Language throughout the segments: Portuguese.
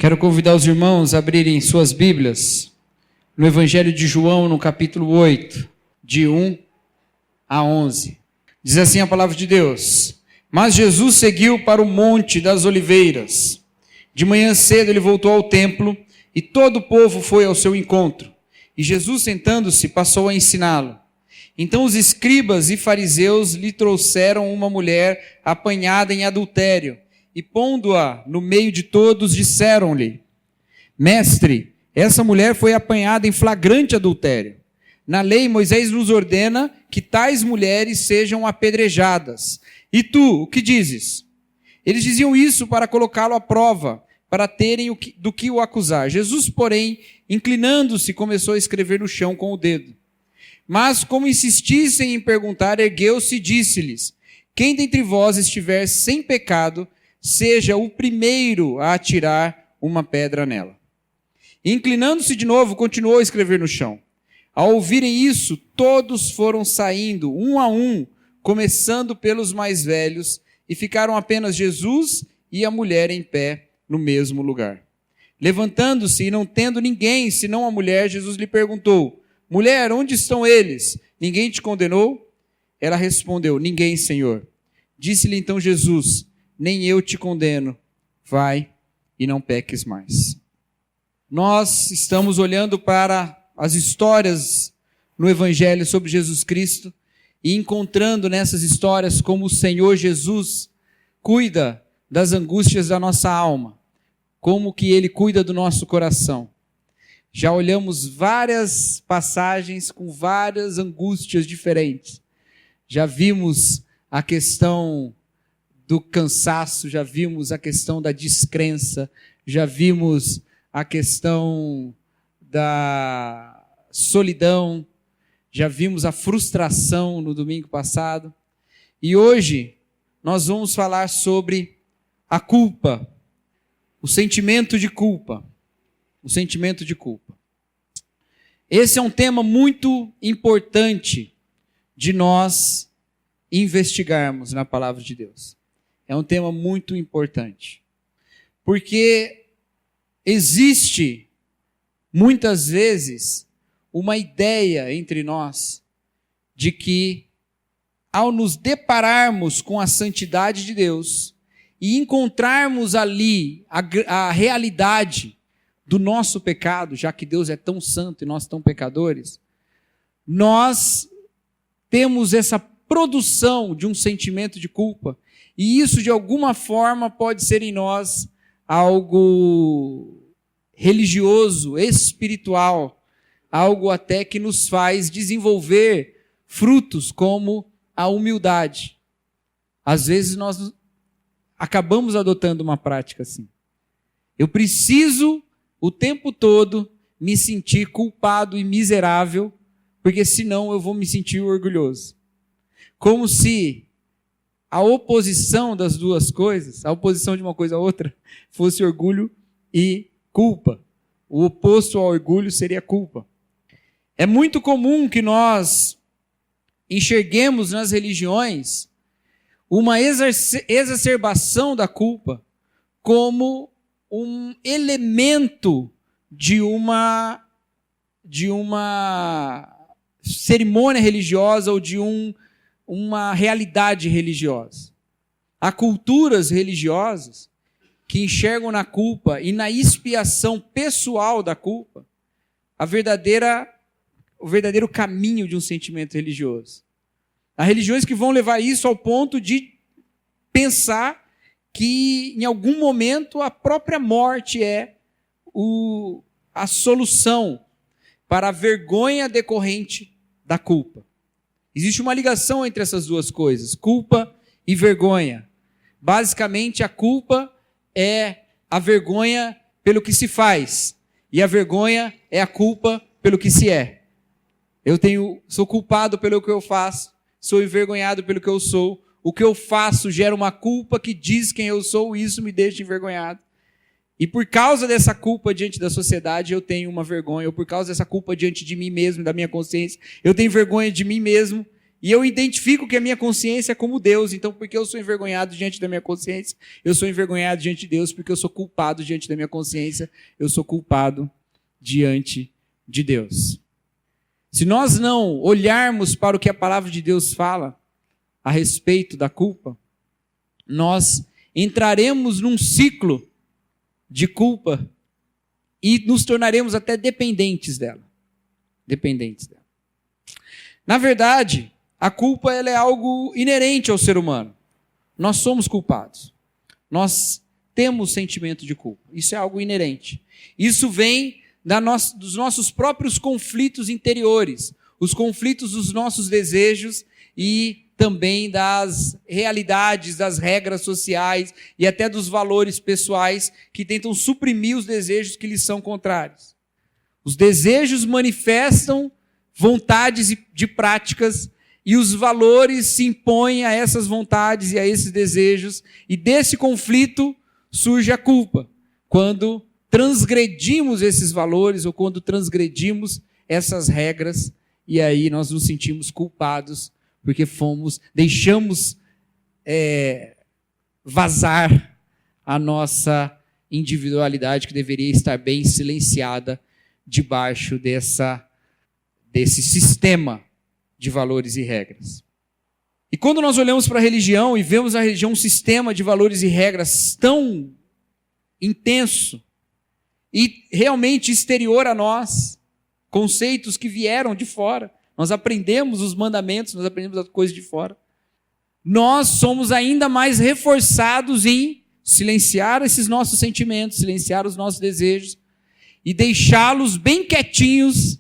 Quero convidar os irmãos a abrirem suas Bíblias no Evangelho de João, no capítulo 8, de 1 a 11. Diz assim a palavra de Deus: Mas Jesus seguiu para o Monte das Oliveiras. De manhã cedo ele voltou ao templo e todo o povo foi ao seu encontro. E Jesus, sentando-se, passou a ensiná-lo. Então os escribas e fariseus lhe trouxeram uma mulher apanhada em adultério. E pondo-a no meio de todos, disseram-lhe: Mestre, essa mulher foi apanhada em flagrante adultério. Na lei, Moisés nos ordena que tais mulheres sejam apedrejadas. E tu, o que dizes? Eles diziam isso para colocá-lo à prova, para terem do que o acusar. Jesus, porém, inclinando-se, começou a escrever no chão com o dedo. Mas, como insistissem em perguntar, ergueu-se e disse-lhes: Quem dentre vós estiver sem pecado, seja o primeiro a atirar uma pedra nela. E, inclinando-se de novo, continuou a escrever no chão. Ao ouvirem isso, todos foram saindo, um a um, começando pelos mais velhos, e ficaram apenas Jesus e a mulher em pé no mesmo lugar. Levantando-se e não tendo ninguém senão a mulher, Jesus lhe perguntou: Mulher, onde estão eles? Ninguém te condenou? Ela respondeu: Ninguém, Senhor. Disse-lhe então Jesus: Nem eu te condeno. Vai e não peques mais. Nós estamos olhando para as histórias no Evangelho sobre Jesus Cristo e encontrando nessas histórias como o Senhor Jesus cuida das angústias da nossa alma, como que Ele cuida do nosso coração. Já olhamos várias passagens com várias angústias diferentes. Já vimos a questão do cansaço, já vimos a questão da descrença, já vimos a questão da solidão, já vimos a frustração no domingo passado. E hoje nós vamos falar sobre a culpa, o sentimento de culpa. O sentimento de culpa. Esse é um tema muito importante de nós investigarmos na palavra de Deus. É um tema muito importante. Porque existe, muitas vezes, uma ideia entre nós de que, ao nos depararmos com a santidade de Deus e encontrarmos ali a realidade do nosso pecado, já que Deus é tão santo e nós tão pecadores, nós temos essa produção de um sentimento de culpa, e isso de alguma forma pode ser em nós algo religioso, espiritual, algo até que nos faz desenvolver frutos como a humildade. Às vezes nós acabamos adotando uma prática assim. Eu preciso o tempo todo me sentir culpado e miserável, porque senão eu vou me sentir orgulhoso. Como se a oposição das duas coisas, a oposição de uma coisa a outra, fosse orgulho e culpa. O oposto ao orgulho seria culpa. É muito comum que nós enxerguemos nas religiões uma exacerbação da culpa como um elemento de uma cerimônia religiosa ou de uma realidade religiosa. Há culturas religiosas que enxergam na culpa e na expiação pessoal da culpa o verdadeiro caminho de um sentimento religioso. Há religiões que vão levar isso ao ponto de pensar que em algum momento a própria morte é a solução para a vergonha decorrente da culpa. Existe uma ligação entre essas duas coisas, culpa e vergonha. Basicamente, a culpa é a vergonha pelo que se faz, e a vergonha é a culpa pelo que se é. Sou culpado pelo que eu faço, sou envergonhado pelo que eu sou. O que eu faço gera uma culpa que diz quem eu sou, e isso me deixa envergonhado. E por causa dessa culpa diante da sociedade, eu tenho uma vergonha. Ou por causa dessa culpa diante de mim mesmo, da minha consciência, eu tenho vergonha de mim mesmo. E eu identifico que a minha consciência é como Deus. Então, porque eu sou envergonhado diante da minha consciência, eu sou envergonhado diante de Deus. Porque eu sou culpado diante da minha consciência, eu sou culpado diante de Deus. Se nós não olharmos para o que a palavra de Deus fala a respeito da culpa, nós entraremos num ciclo de culpa e nos tornaremos até dependentes dela. Dependentes dela. Na verdade, a culpa ela é algo inerente ao ser humano. Nós somos culpados. Nós temos sentimento de culpa. Isso é algo inerente. Isso vem dos nossos próprios conflitos interiores, os conflitos dos nossos desejos e também das realidades, das regras sociais e até dos valores pessoais que tentam suprimir os desejos que lhes são contrários. Os desejos manifestam vontades de práticas e os valores se impõem a essas vontades e a esses desejos, e desse conflito surge a culpa, quando transgredimos esses valores ou quando transgredimos essas regras, e aí nós nos sentimos culpados porque deixamos vazar a nossa individualidade que deveria estar bem silenciada debaixo desse sistema de valores e regras. E quando nós olhamos para a religião e vemos a religião um sistema de valores e regras tão intenso e realmente exterior a nós, conceitos que vieram de fora, nós aprendemos os mandamentos, nós aprendemos as coisas de fora, nós somos ainda mais reforçados em silenciar esses nossos sentimentos, silenciar os nossos desejos e deixá-los bem quietinhos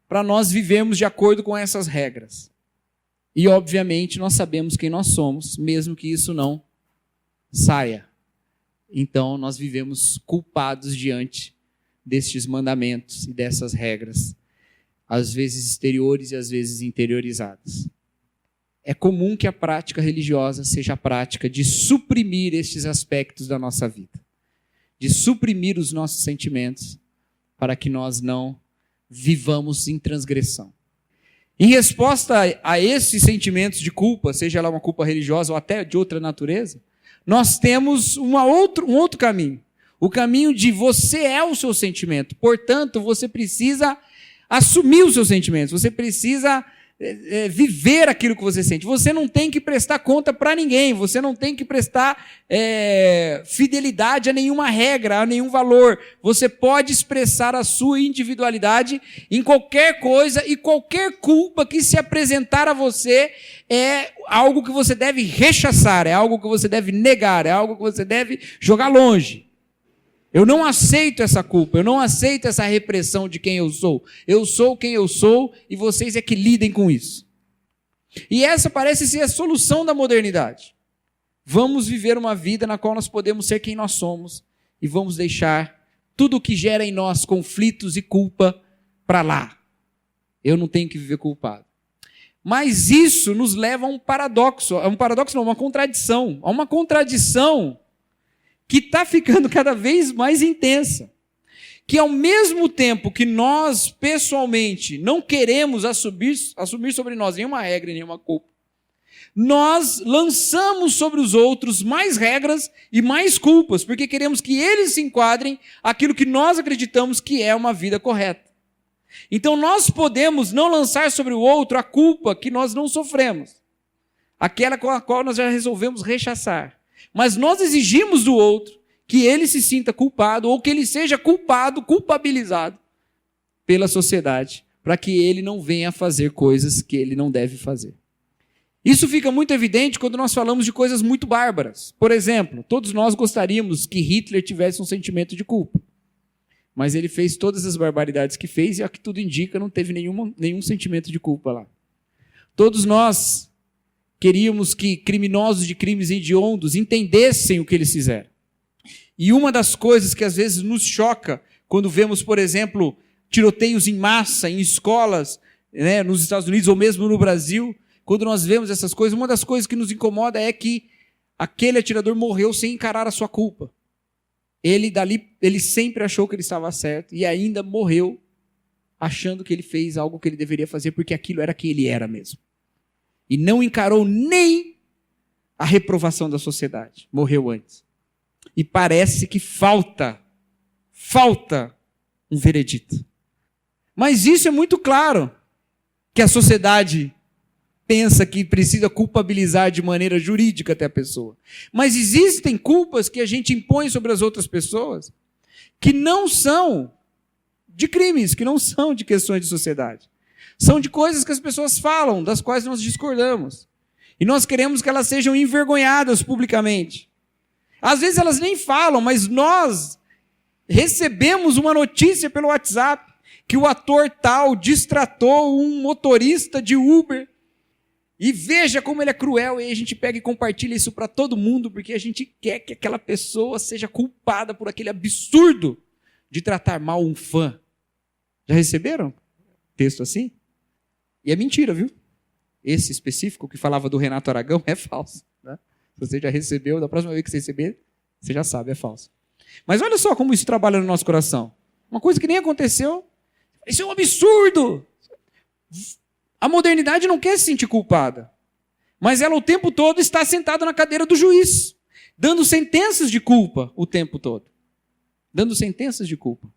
para nós vivermos de acordo com essas regras. E, obviamente, nós sabemos quem nós somos, mesmo que isso não saia. Então, nós vivemos culpados diante destes mandamentos e dessas regras, às vezes exteriores e às vezes interiorizadas. É comum que a prática religiosa seja a prática de suprimir estes aspectos da nossa vida, de suprimir os nossos sentimentos, para que nós não vivamos em transgressão. Em resposta a esses sentimentos de culpa, seja ela uma culpa religiosa ou até de outra natureza, nós temos um outro caminho. O caminho de você é o seu sentimento. Portanto, você precisa assumir os seus sentimentos. Você precisa viver aquilo que você sente. Você não tem que prestar conta para ninguém. Você não tem que prestar fidelidade a nenhuma regra, a nenhum valor. Você pode expressar a sua individualidade em qualquer coisa, e qualquer culpa que se apresentar a você é algo que você deve rechaçar, é algo que você deve negar, é algo que você deve jogar longe. Eu não aceito essa culpa, eu não aceito essa repressão de quem eu sou. Eu sou quem eu sou e vocês é que lidem com isso. E essa parece ser a solução da modernidade. Vamos viver uma vida na qual nós podemos ser quem nós somos e vamos deixar tudo o que gera em nós conflitos e culpa para lá. Eu não tenho que viver culpado. Mas isso nos leva a um paradoxo, uma contradição. A uma contradição que está ficando cada vez mais intensa. Que ao mesmo tempo que nós, pessoalmente, não queremos assumir sobre nós nenhuma regra, nenhuma culpa, nós lançamos sobre os outros mais regras e mais culpas, porque queremos que eles se enquadrem aquilo que nós acreditamos que é uma vida correta. Então nós podemos não lançar sobre o outro a culpa que nós não sofremos, aquela com a qual nós já resolvemos rechaçar. Mas nós exigimos do outro que ele se sinta culpado ou que ele seja culpabilizado pela sociedade, para que ele não venha fazer coisas que ele não deve fazer. Isso fica muito evidente quando nós falamos de coisas muito bárbaras. Por exemplo, todos nós gostaríamos que Hitler tivesse um sentimento de culpa. Mas ele fez todas as barbaridades que fez e, a que tudo indica, não teve nenhum sentimento de culpa lá. Todos nós queríamos que criminosos de crimes hediondos entendessem o que eles fizeram. E uma das coisas que às vezes nos choca, quando vemos, por exemplo, tiroteios em massa em escolas, nos Estados Unidos ou mesmo no Brasil, quando nós vemos essas coisas, uma das coisas que nos incomoda é que aquele atirador morreu sem encarar a sua culpa. Ele sempre achou que ele estava certo e ainda morreu achando que ele fez algo que ele deveria fazer, porque aquilo era quem ele era mesmo. e não encarou nem a reprovação da sociedade. Morreu antes. E parece que falta um veredito. Mas isso é muito claro, que a sociedade pensa que precisa culpabilizar de maneira jurídica até a pessoa. Mas existem culpas que a gente impõe sobre as outras pessoas que não são de crimes, que não são de questões de sociedade. São de coisas que as pessoas falam, das quais nós discordamos. E nós queremos que elas sejam envergonhadas publicamente. Às vezes elas nem falam, mas nós recebemos uma notícia pelo WhatsApp que o ator tal destratou um motorista de Uber. E veja como ele é cruel, e a gente pega e compartilha isso para todo mundo, porque a gente quer que aquela pessoa seja culpada por aquele absurdo de tratar mal um fã. Já receberam texto assim? E é mentira, viu? Esse específico que falava do Renato Aragão é falso. Né? Se você já recebeu, da próxima vez que você receber, você já sabe, é falso. Mas olha só como isso trabalha no nosso coração. Uma coisa que nem aconteceu. Isso é um absurdo! A modernidade não quer se sentir culpada, mas ela o tempo todo está sentada na cadeira do juiz, dando sentenças de culpa o tempo todo. Dando sentenças de culpa.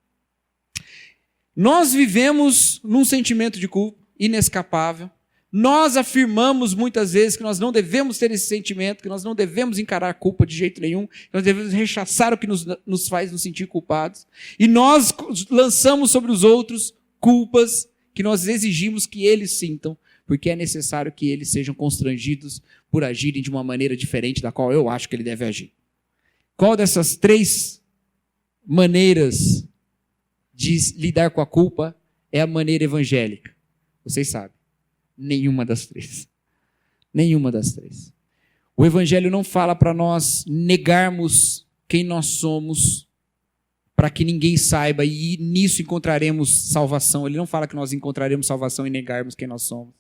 Nós vivemos num sentimento de culpa inescapável. Nós afirmamos muitas vezes que nós não devemos ter esse sentimento, que nós não devemos encarar a culpa de jeito nenhum, que nós devemos rechaçar o que nos faz nos sentir culpados. E nós lançamos sobre os outros culpas que nós exigimos que eles sintam, porque é necessário que eles sejam constrangidos por agirem de uma maneira diferente da qual eu acho que ele deve agir. Qual dessas 3 maneiras de lidar com a culpa é a maneira evangélica? Vocês sabem. Nenhuma das 3. Nenhuma das 3. O evangelho não fala para nós negarmos quem nós somos, para que ninguém saiba, e nisso encontraremos salvação. Ele não fala que nós encontraremos salvação e negarmos quem nós somos.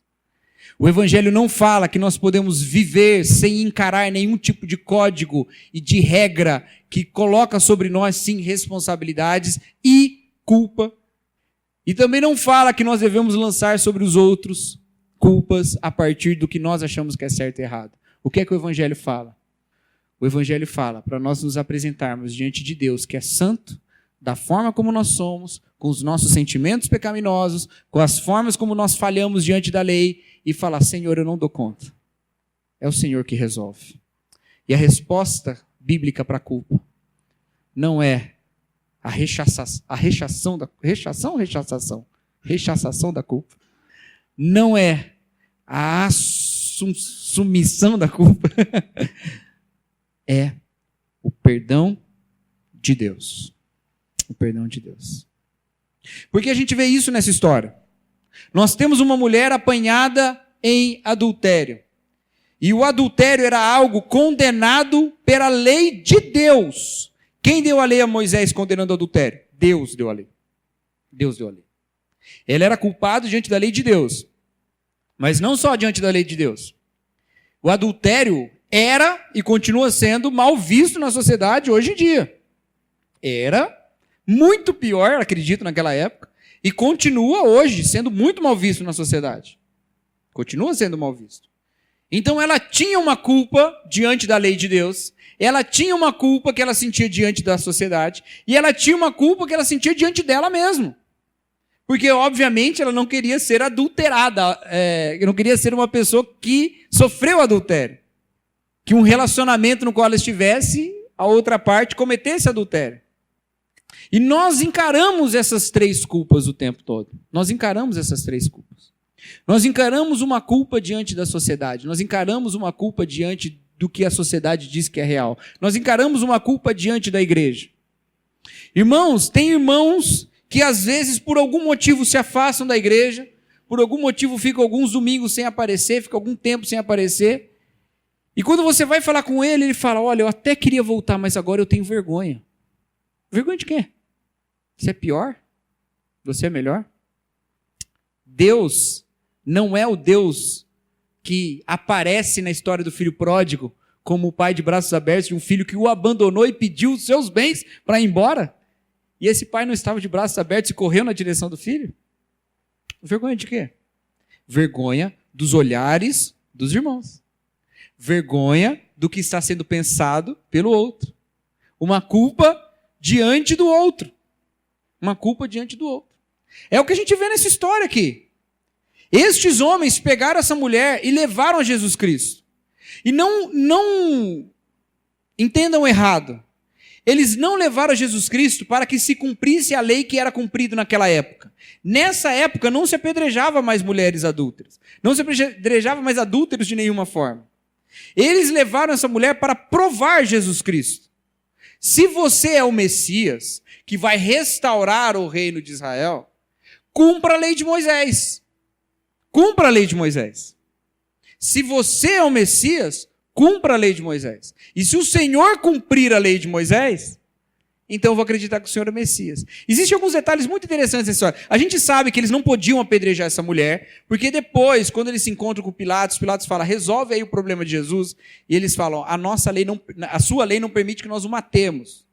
O Evangelho não fala que nós podemos viver sem encarar nenhum tipo de código e de regra que coloca sobre nós, sim, responsabilidades e culpa. E também não fala que nós devemos lançar sobre os outros culpas a partir do que nós achamos que é certo e errado. O que é que o Evangelho fala? O Evangelho fala para nós nos apresentarmos diante de Deus, que é santo, da forma como nós somos, com os nossos sentimentos pecaminosos, com as formas como nós falhamos diante da lei, e falar: Senhor, eu não dou conta. É o Senhor que resolve. E a resposta bíblica para a culpa não é a rechaçação da culpa. Não é a assumição da culpa. É o perdão de Deus. O perdão de Deus. Porque a gente vê isso nessa história. Nós temos uma mulher apanhada em adultério. E o adultério era algo condenado pela lei de Deus. Quem deu a lei a Moisés condenando o adultério? Deus deu a lei. Deus deu a lei. Ele era culpado diante da lei de Deus. Mas não só diante da lei de Deus. O adultério era e continua sendo mal visto na sociedade hoje em dia. Era muito pior, acredito, naquela época, e continua hoje sendo muito mal visto na sociedade. Continua sendo mal visto. Então ela tinha uma culpa diante da lei de Deus, ela tinha uma culpa que ela sentia diante da sociedade, e ela tinha uma culpa que ela sentia diante dela mesma. Porque, obviamente, ela não queria ser adulterada, não queria ser uma pessoa que sofreu adultério. Que um relacionamento no qual ela estivesse, a outra parte cometesse adultério. E nós encaramos essas 3 culpas o tempo todo. Nós encaramos essas 3 culpas. Nós encaramos uma culpa diante da sociedade. Nós encaramos uma culpa diante do que a sociedade diz que é real. Nós encaramos uma culpa diante da igreja. Irmãos, tem irmãos que às vezes por algum motivo se afastam da igreja, por algum motivo ficam alguns domingos sem aparecer, ficam algum tempo sem aparecer. E quando você vai falar com ele, ele fala: olha, eu até queria voltar, mas agora eu tenho vergonha. Vergonha de quê? Você é pior? Você é melhor? Deus não é o Deus que aparece na história do filho pródigo como o pai de braços abertos de um filho que o abandonou e pediu os seus bens para ir embora. E esse pai não estava de braços abertos e correu na direção do filho? Vergonha de quê? Vergonha dos olhares dos irmãos. Vergonha do que está sendo pensado pelo outro. Uma culpa diante do outro. Uma culpa diante do outro. É o que a gente vê nessa história aqui. Estes homens pegaram essa mulher e levaram a Jesus Cristo. E não entendam errado. Eles não levaram a Jesus Cristo para que se cumprisse a lei que era cumprida naquela época. Nessa época não se apedrejava mais mulheres adúlteras. Não se apedrejava mais adúlteros de nenhuma forma. Eles levaram essa mulher para provar Jesus Cristo. Se você é o Messias, que vai restaurar o reino de Israel, cumpra a lei de Moisés. Cumpra a lei de Moisés. Se você é o Messias, cumpra a lei de Moisés. E se o Senhor cumprir a lei de Moisés, então eu vou acreditar que o Senhor é Messias. Existem alguns detalhes muito interessantes nessa história. A gente sabe que eles não podiam apedrejar essa mulher, porque depois, quando eles se encontram com Pilatos fala, resolve aí o problema de Jesus, e eles falam, a sua lei não permite que nós o matemos.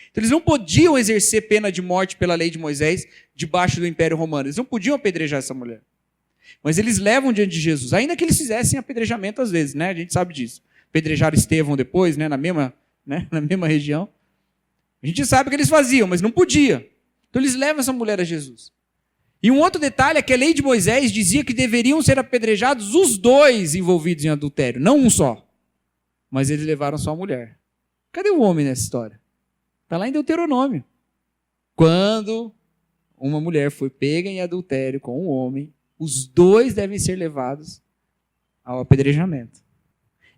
Então eles não podiam exercer pena de morte pela lei de Moisés debaixo do Império Romano. Eles não podiam apedrejar essa mulher. Mas eles levam diante de Jesus, ainda que eles fizessem apedrejamento às vezes, né? A gente sabe disso. Apedrejaram Estevão depois, né? Na mesma região. A gente sabe que eles faziam, mas não podia. Então eles levam essa mulher a Jesus. E um outro detalhe é que a lei de Moisés dizia que deveriam ser apedrejados os dois envolvidos em adultério, não um só. Mas eles levaram só a mulher. Cadê o homem nessa história? Está lá em Deuteronômio. Quando uma mulher foi pega em adultério com um homem, os dois devem ser levados ao apedrejamento.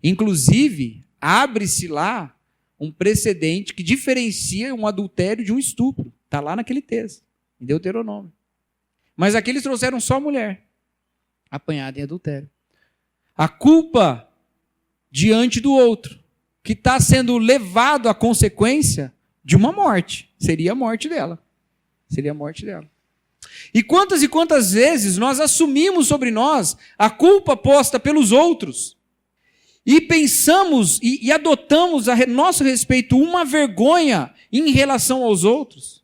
Inclusive, abre-se lá um precedente que diferencia um adultério de um estupro. Está lá naquele texto, em Deuteronômio. Mas aqui eles trouxeram só a mulher, apanhada em adultério. A culpa diante do outro, que está sendo levado à consequência de uma morte. Seria a morte dela. Seria a morte dela. E quantas vezes nós assumimos sobre nós a culpa posta pelos outros e pensamos e adotamos a nosso respeito uma vergonha em relação aos outros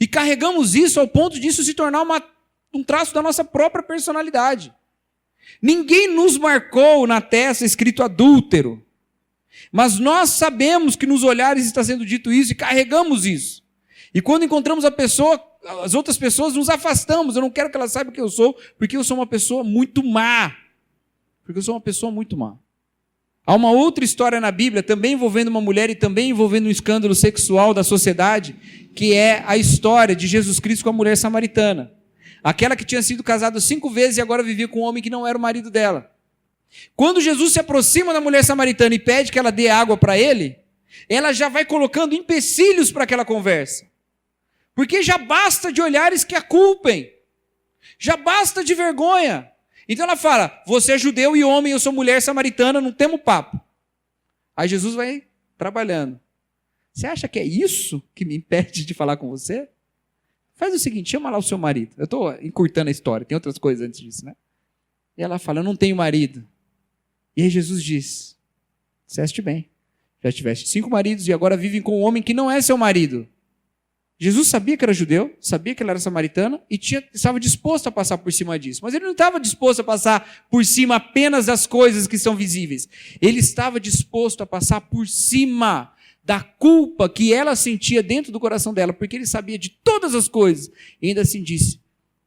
e carregamos isso ao ponto disso se tornar um traço da nossa própria personalidade. Ninguém nos marcou na testa escrito adúltero, mas nós sabemos que nos olhares está sendo dito isso e carregamos isso. E quando encontramos as outras pessoas, nos afastamos. Eu não quero que elas saibam quem eu sou, porque eu sou uma pessoa muito má. Porque eu sou uma pessoa muito má. Há uma outra história na Bíblia, também envolvendo uma mulher e também envolvendo um escândalo sexual da sociedade, que é a história de Jesus Cristo com a mulher samaritana. Aquela que tinha sido casada 5 vezes e agora vivia com um homem que não era o marido dela. Quando Jesus se aproxima da mulher samaritana e pede que ela dê água para ele, ela já vai colocando empecilhos para aquela conversa. Porque já basta de olhares que a culpem. Já basta de vergonha. Então ela fala, você é judeu e homem, eu sou mulher samaritana, não temos papo. Aí Jesus vai trabalhando. Você acha que é isso que me impede de falar com você? Faz o seguinte, chama lá o seu marido. Eu estou encurtando a história, tem outras coisas antes disso, né? E ela fala, eu não tenho marido. E aí Jesus diz, disseste bem, já tiveste 5 maridos e agora vivem com um homem que não é seu marido. Jesus sabia que era judeu, sabia que ela era samaritana e estava disposto a passar por cima disso. Mas ele não estava disposto a passar por cima apenas das coisas que são visíveis. Ele estava disposto a passar por cima da culpa que ela sentia dentro do coração dela, porque ele sabia de todas as coisas. E ainda assim disse,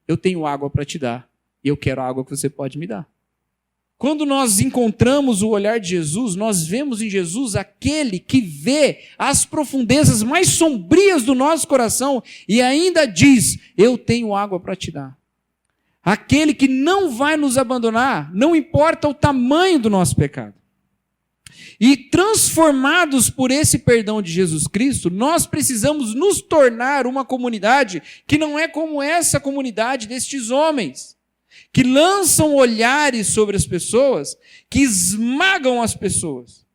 eu tenho água para te dar e eu quero a água que você pode me dar. Quando nós encontramos o olhar de Jesus, nós vemos em Jesus aquele que vê as profundezas mais sombrias do nosso coração e ainda diz, eu tenho água para te dar. Aquele que não vai nos abandonar, não importa o tamanho do nosso pecado. E transformados por esse perdão de Jesus Cristo, nós precisamos nos tornar uma comunidade que não é como essa comunidade destes homens, que lançam olhares sobre as pessoas, que esmagam as pessoas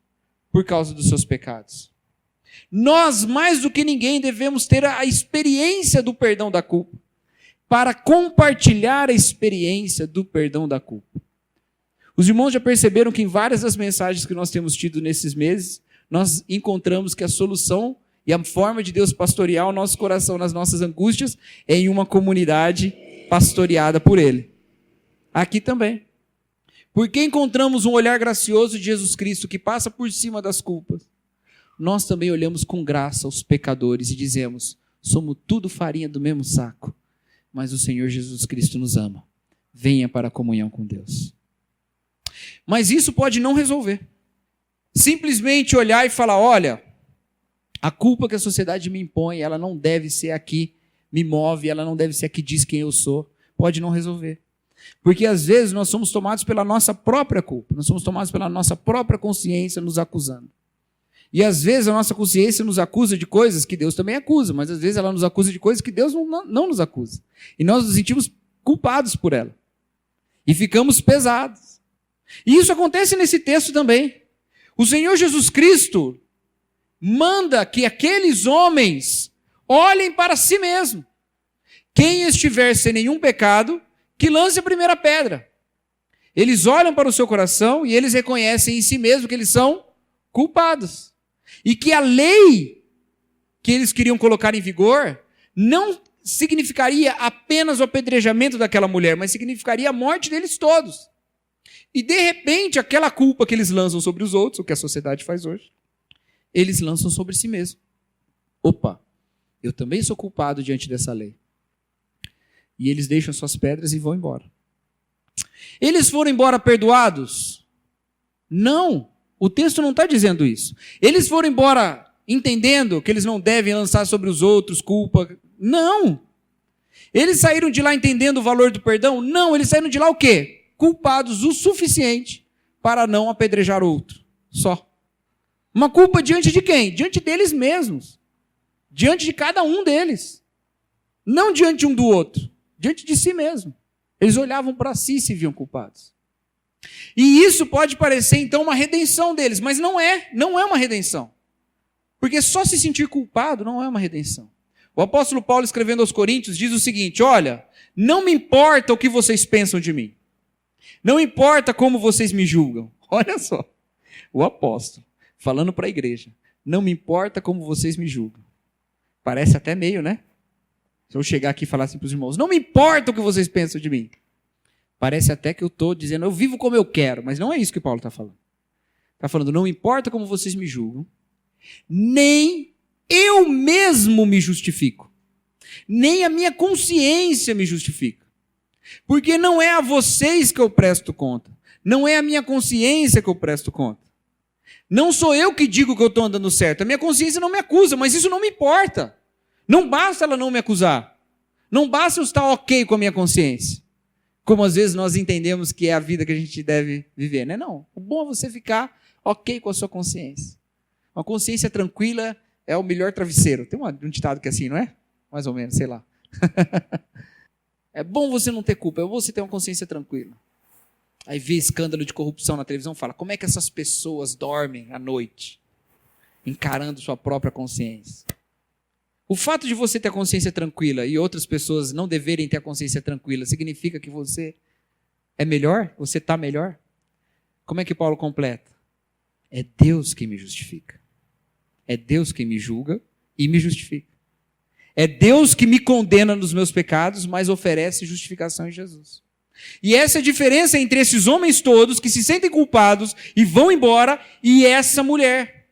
por causa dos seus pecados. Nós, mais do que ninguém, devemos ter a experiência do perdão da culpa, para compartilhar a experiência do perdão da culpa. Os irmãos já perceberam que em várias das mensagens que nós temos tido nesses meses, nós encontramos que a solução e a forma de Deus pastorear o nosso coração nas nossas angústias é em uma comunidade pastoreada por Ele. Aqui também. porque encontramos um olhar gracioso de Jesus Cristo que passa por cima das culpas, nós também olhamos com graça os pecadores e dizemos: somos tudo farinha do mesmo saco, mas o Senhor Jesus Cristo nos ama. Venha para a comunhão com Deus. Mas isso pode não resolver. Simplesmente olhar e falar: olha, a culpa que a sociedade me impõe, ela não deve ser a que me move, ela não deve ser a que diz quem eu sou. Pode não resolver. Porque às vezes nós somos tomados pela nossa própria culpa, nós somos tomados pela nossa própria consciência nos acusando. E às vezes a nossa consciência nos acusa de coisas que Deus também acusa, mas às vezes ela nos acusa de coisas que Deus não nos acusa. E nós nos sentimos culpados por ela. E ficamos pesados. E isso acontece nesse texto também. O Senhor Jesus Cristo manda que aqueles homens olhem para si mesmo. Quem estiver sem nenhum pecado, que lance a primeira pedra. Eles olham para o seu coração e eles reconhecem em si mesmo que eles são culpados. E que a lei que eles queriam colocar em vigor não significaria apenas o apedrejamento daquela mulher, mas significaria a morte deles todos. E de repente, aquela culpa que eles lançam sobre os outros, o que a sociedade faz hoje, eles lançam sobre si mesmo. Opa, eu também sou culpado diante dessa lei. E eles deixam suas pedras e vão embora. Eles foram embora perdoados? Não, o texto não está dizendo isso. Eles foram embora entendendo que eles não devem lançar sobre os outros culpa? Não. Eles saíram de lá entendendo o valor do perdão? Não, eles saíram de lá o quê? Culpados o suficiente para não apedrejar outro. Só. Uma culpa diante de quem? Diante deles mesmos. Diante de cada um deles. Não diante um do outro. Diante de si mesmo. Eles olhavam para si e se viam culpados. E isso pode parecer então uma redenção deles, mas não é uma redenção. Porque só se sentir culpado não é uma redenção. O apóstolo Paulo, escrevendo aos Coríntios, diz o seguinte: olha, não me importa o que vocês pensam de mim. Não importa como vocês me julgam. Olha só, o apóstolo falando para a igreja: não me importa como vocês me julgam. Parece até meio, né? Se eu chegar aqui e falar assim para os irmãos: não me importa o que vocês pensam de mim. Parece até que eu estou dizendo: eu vivo como eu quero. Mas não é isso que Paulo está falando. Está falando: não importa como vocês me julgam, nem eu mesmo me justifico. Nem a minha consciência me justifica. Porque não é a vocês que eu presto conta. Não é a minha consciência que eu presto conta. Não sou eu que digo que eu estou andando certo. A minha consciência não me acusa, mas isso não me importa. Não basta ela não me acusar. Não basta eu estar ok com a minha consciência. Como às vezes nós entendemos que é a vida que a gente deve viver, né? Não. O bom é você ficar ok com a sua consciência. Uma consciência tranquila é o melhor travesseiro. Tem um ditado que é assim, não é? Mais ou menos, sei lá. É bom você não ter culpa, é bom você ter uma consciência tranquila. Aí vê escândalo de corrupção na televisão e fala: como é que essas pessoas dormem à noite? Encarando sua própria consciência. O fato de você ter a consciência tranquila e outras pessoas não deverem ter a consciência tranquila, significa que você é melhor? Você está melhor? Como é que Paulo completa? É Deus quem me justifica. É Deus quem me julga e me justifica. É Deus que me condena nos meus pecados, mas oferece justificação em Jesus. E essa é a diferença entre esses homens todos que se sentem culpados e vão embora e essa mulher.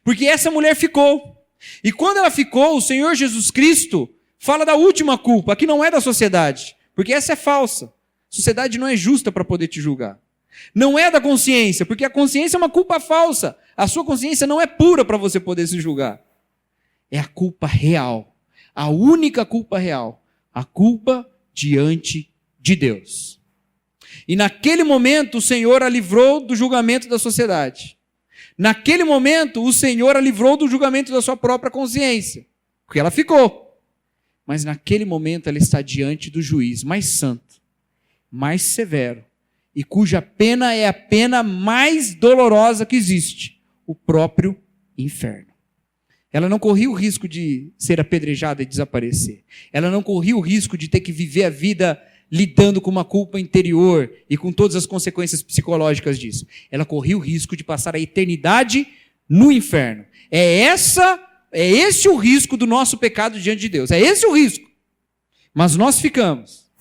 Porque essa mulher ficou. E quando ela ficou, o Senhor Jesus Cristo fala da última culpa, que não é da sociedade, porque essa é falsa. A sociedade não é justa para poder te julgar. Não é da consciência, porque a consciência é uma culpa falsa. A sua consciência não é pura para você poder se julgar. É a culpa real, a única culpa real, a culpa diante de Deus. E naquele momento o Senhor a livrou do julgamento da sociedade. Naquele momento, o Senhor a livrou do julgamento da sua própria consciência, porque ela ficou. Mas naquele momento ela está diante do juiz mais santo, mais severo, e cuja pena é a pena mais dolorosa que existe, o próprio inferno. Ela não corria o risco de ser apedrejada e desaparecer. Ela não corria o risco de ter que viver a vida lidando com uma culpa interior e com todas as consequências psicológicas disso. Ela corria o risco de passar a eternidade no inferno. É esse o risco do nosso pecado diante de Deus. É esse o risco. Mas nós ficamos.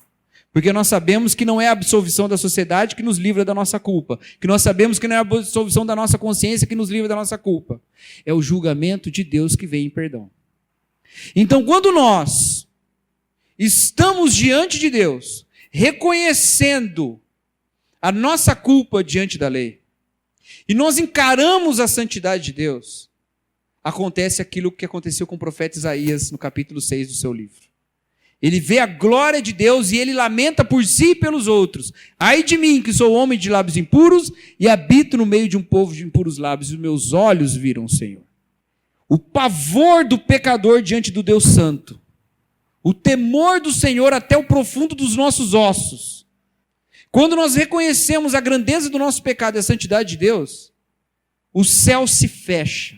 Porque nós sabemos que não é a absolvição da sociedade que nos livra da nossa culpa. Que nós sabemos que não é a absolvição da nossa consciência que nos livra da nossa culpa. É o julgamento de Deus que vem em perdão. Então, quando nós estamos diante de Deus, reconhecendo a nossa culpa diante da lei, e nós encaramos a santidade de Deus, acontece aquilo que aconteceu com o profeta Isaías no capítulo 6 do seu livro. Ele vê a glória de Deus e ele lamenta por si e pelos outros. Ai de mim, que sou homem de lábios impuros e habito no meio de um povo de impuros lábios, e os meus olhos viram o Senhor. O pavor do pecador diante do Deus Santo. O temor do Senhor até o profundo dos nossos ossos. Quando nós reconhecemos a grandeza do nosso pecado e a santidade de Deus, o céu se fecha.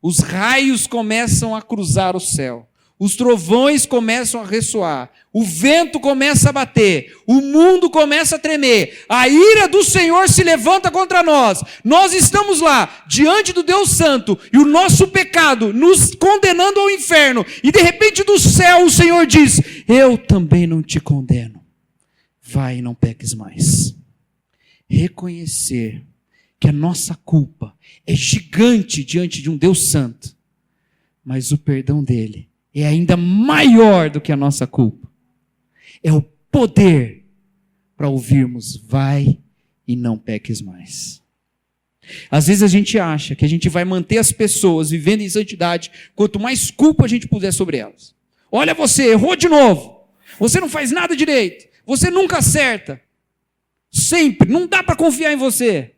Os raios começam a cruzar o céu. Os trovões começam a ressoar, o vento começa a bater, o mundo começa a tremer, a ira do Senhor se levanta contra nós. Nós estamos lá, diante do Deus Santo, e o nosso pecado nos condenando ao inferno, e de repente do céu o Senhor diz: eu também não te condeno, vai e não peques mais. Reconhecer que a nossa culpa é gigante diante de um Deus Santo, mas o perdão dele é ainda maior do que a nossa culpa. É o poder para ouvirmos: vai e não peques mais. Às vezes a gente acha que a gente vai manter as pessoas vivendo em santidade quanto mais culpa a gente puser sobre elas. Olha, você errou de novo. Você não faz nada direito. Você nunca acerta. Sempre. Não dá para confiar em você.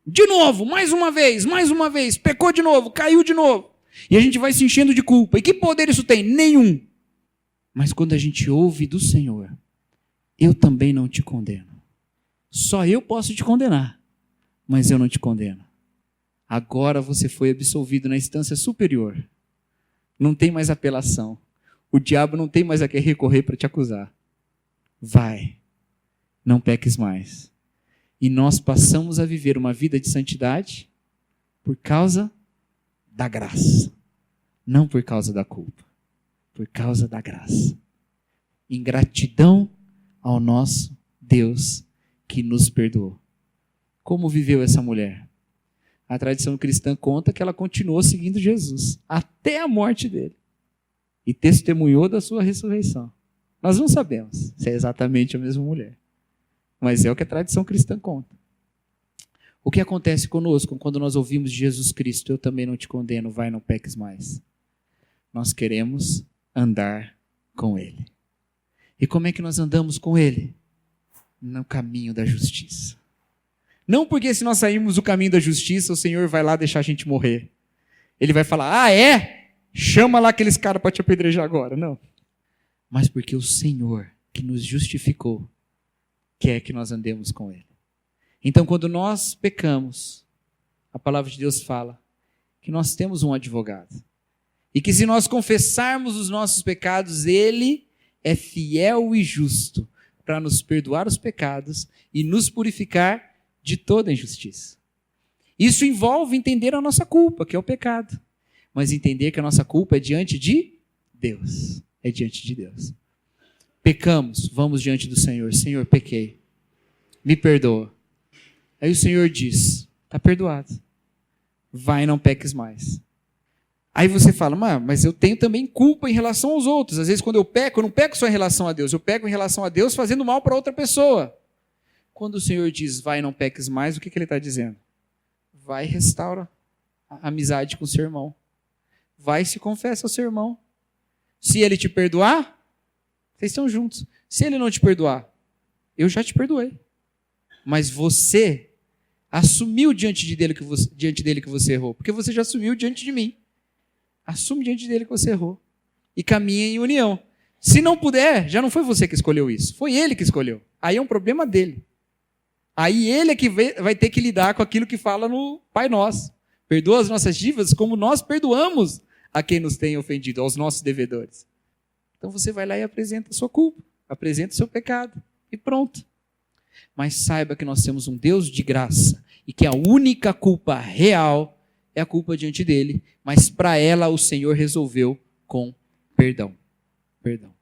De novo, mais uma vez, pecou de novo, caiu de novo. E a gente vai se enchendo de culpa. E que poder isso tem? Nenhum. Mas quando a gente ouve do Senhor: eu também não te condeno. Só eu posso te condenar, mas eu não te condeno. Agora você foi absolvido na instância superior. Não tem mais apelação. O diabo não tem mais a quem recorrer para te acusar. Vai, não peques mais. E nós passamos a viver uma vida de santidade por causa da graça, não por causa da culpa, por causa da graça. Em gratidão ao nosso Deus que nos perdoou. Como viveu essa mulher? A tradição cristã conta que ela continuou seguindo Jesus até a morte dele e testemunhou da sua ressurreição. Nós não sabemos se é exatamente a mesma mulher, mas é o que a tradição cristã conta. O que acontece conosco quando nós ouvimos de Jesus Cristo: eu também não te condeno, vai, não peques mais? Nós queremos andar com Ele. E como é que nós andamos com Ele? No caminho da justiça. Não porque se nós sairmos do caminho da justiça, o Senhor vai lá deixar a gente morrer. Ele vai falar: ah, é? Chama lá aqueles caras para te apedrejar agora. Não. Mas porque o Senhor que nos justificou quer que nós andemos com Ele. Então, quando nós pecamos, a palavra de Deus fala que nós temos um advogado. E que se nós confessarmos os nossos pecados, Ele é fiel e justo para nos perdoar os pecados e nos purificar de toda injustiça. Isso envolve entender a nossa culpa, que é o pecado. Mas entender que a nossa culpa é diante de Deus. É diante de Deus. Pecamos, vamos diante do Senhor. Senhor, pequei. Me perdoa. Aí o Senhor diz: está perdoado. Vai e não peques mais. Aí você fala: mas eu tenho também culpa em relação aos outros. Às vezes quando eu peco, eu não peco só em relação a Deus. Eu peco em relação a Deus fazendo mal para outra pessoa. Quando o Senhor diz: vai e não peques mais, o que Ele está dizendo? Vai e restaura a amizade com o seu irmão. Vai e se confessa ao seu irmão. Se ele te perdoar, vocês estão juntos. Se ele não te perdoar, eu já te perdoei. Mas você assumiu diante dele que você errou, porque você já assumiu diante de mim. Assume diante dele que você errou e caminha em união. Se não puder, já não foi você que escolheu isso, foi ele que escolheu. Aí é um problema dele. Aí ele é que vai ter que lidar com aquilo que fala no Pai Nosso. Perdoa as nossas dívidas como nós perdoamos a quem nos tem ofendido, aos nossos devedores. Então você vai lá e apresenta a sua culpa, apresenta o seu pecado e pronto. Mas saiba que nós temos um Deus de graça e que a única culpa real é a culpa diante dele, mas para ela o Senhor resolveu com perdão. Perdão.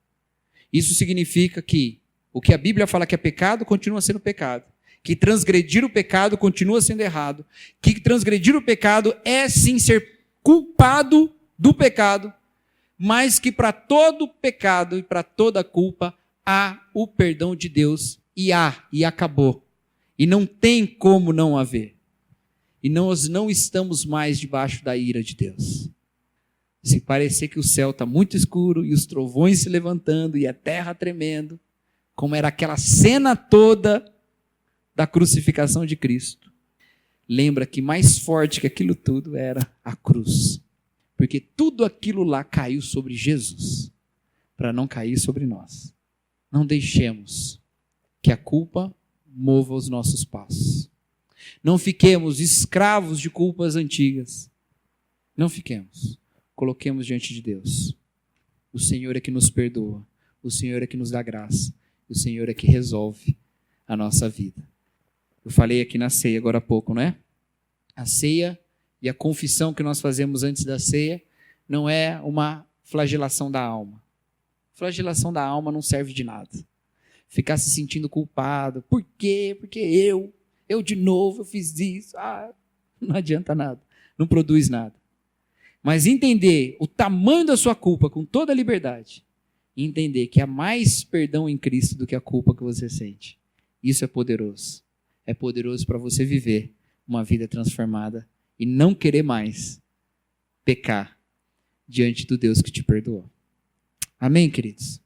Isso significa que O que a Bíblia fala que é pecado, continua sendo pecado. Que transgredir o pecado continua sendo errado. Que transgredir o pecado é sim ser culpado do pecado, mas que para todo pecado e para toda culpa há o perdão de Deus e acabou. E não tem como não haver. E nós não estamos mais debaixo da ira de Deus. Se parecer que o céu está muito escuro e os trovões se levantando e a terra tremendo, como era aquela cena toda da crucificação de Cristo, lembra que mais forte que aquilo tudo era a cruz. Porque tudo aquilo lá caiu sobre Jesus, para não cair sobre nós. Não deixemos que a culpa mova os nossos passos. Não fiquemos escravos de culpas antigas. Não fiquemos. Coloquemos diante de Deus. O Senhor é que nos perdoa. O Senhor é que nos dá graça. O Senhor é que resolve a nossa vida. Eu falei aqui na ceia agora há pouco, não é? A ceia e a confissão que nós fazemos antes da ceia não é uma flagelação da alma. Flagelação da alma não serve de nada. Ficar se sentindo culpado. Por quê? Porque eu de novo, eu fiz isso. Não adianta nada. Não produz nada. Mas entender o tamanho da sua culpa com toda a liberdade. E entender que há mais perdão em Cristo do que a culpa que você sente. Isso é poderoso. É poderoso para você viver uma vida transformada e não querer mais pecar diante do Deus que te perdoou. Amém, queridos?